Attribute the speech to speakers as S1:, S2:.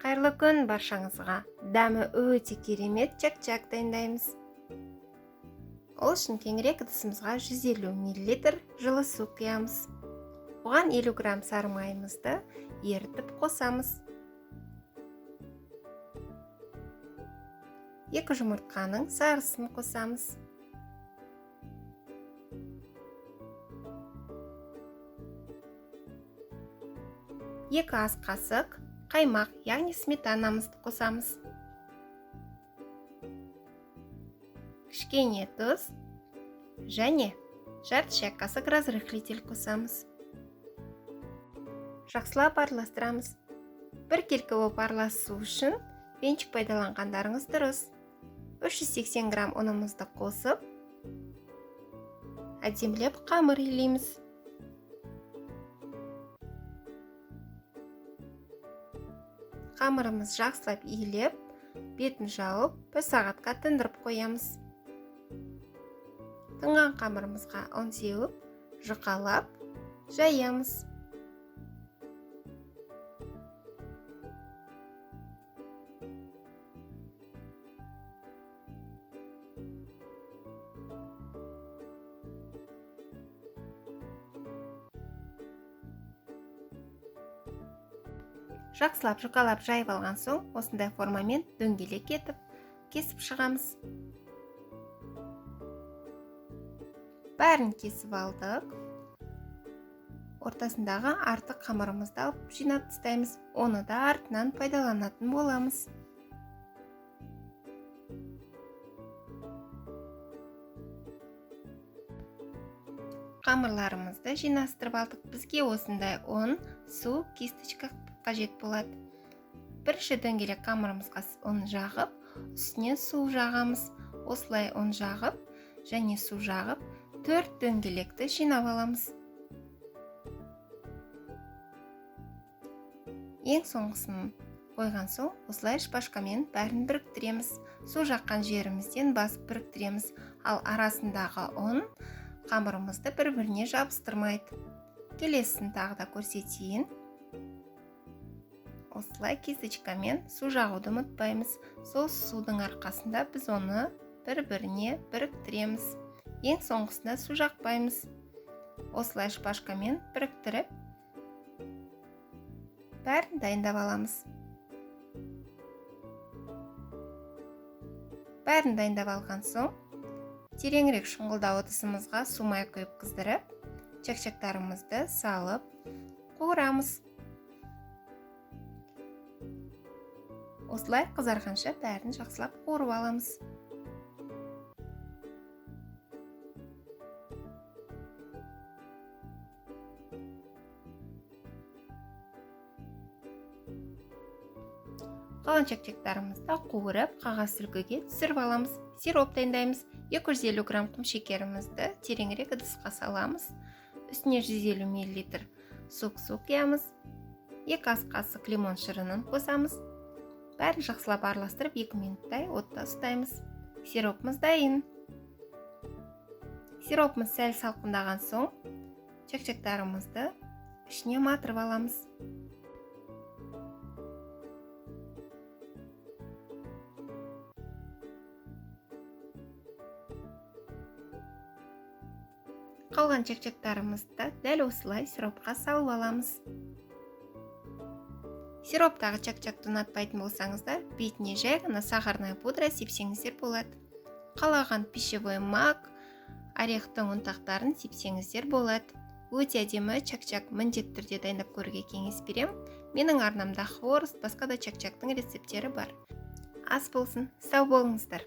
S1: Қайырлы күн баршаңызға. Дәмі өте керемет чак-чак дайындаймыз. Ол үшін кеңірек ыдысымызға 150 мл жылы су құямыз. Оған 50 грамм сары майымызды ерітіп қосамыз. 2 жұмыртқаның сарысын қосамыз. 2 ас қасық қаймақ, яғни сметанамызды қосамыз. Кішкене тұз және жарты шай қасық разрыхлитель қосамыз. Жақсылап араластырамыз. Біркелкі болып араласу үшін венчик пайдаланғандарыңыз дұрыс. 380 грамм ұнымызды қосып, әдемілеп қамыр илейміз. Қамырымыз жақсылап иіліп, бетін жауып, 1 сағатқа тындырып қоямыз. Тыңған қамырымызға ұн сеуіп, жұқалап, жаямыз. Жақсылап жұқалап жайып алған соң, осындай формамен дөңгелек етіп, кесіп шығамыз. Бәрін кесіп алдық. Ортасындағы артық қамырымызды алып жинап тастаймыз. Оны да артынан пайдаланатын боламыз. Қамырларымызды жинастырып алдық. Бізге осындай ұн, су, кисточка қажет болады. Бірінші дөңгелек қамырымызға ұн жағып, үстіне су жағамыз. Осылай ұн жағып және су жағып, 4 дөңгелекті жинап аламыз. Ең соңғысын қойған соң, осылай шпажкамен бәрін біріктіреміз. Су жаққан жерімізден басып біріктіреміз, ал арасындағы ұн қамырымызды бір-біріне жабыстырмайды. Келесін тағы да көрсетейін. Осылай кисточкамен су жағуды ұмытпаймыз. Сол судың арқасында біз оны бір-біріне біріктіреміз. Ең соңғысында су жақпаймыз. Осылай шпажкамен біріктіріп, бәрін дайындап аламыз. Бәрін дайындап алған соң, тереңірек шұңғылдау ыдысымызға су май құйып қыздырып, чак-чактарымызды салып қуырамыз. Осылай қызарғанша бәрін жақсылап қуырып аламыз. Қалған чак-чактарымызды қуырып, қағаз сүлгіге түсіріп аламыз. Сироп дайындаймыз. 250 грамм құм шекерімізді тереңірек ыдысқа саламыз. Үстіне 150 мл суық су құямыз. 2 ас қасық лимон шырынын қосамыз. Бәрін жақсылап араластырып 2 минуттай отта ұстаймыз. Сиропымыз дайын. Сиропымыз сәл салқындаған соң, чак-чактарымызды ішіне матырып аламыз. Қалған чак-чактарымызды дәл осылай сиропқа салып аламыз. Сироптағы чак-чакты ұнатпайтын болсаңыздар, бетіне жай ғана сахарная пудра сепсеңіздер болады. Қалаған пищевой мак, орехтың ұнтақтарын сепсеңіздер болады. Өте әдемі чак-чак міндетті түрде дайындап көруге кеңес берем. Менің арнамда хворост, басқа да чак-чактың рецептері бар. Ас болсын, сау болыңыздар.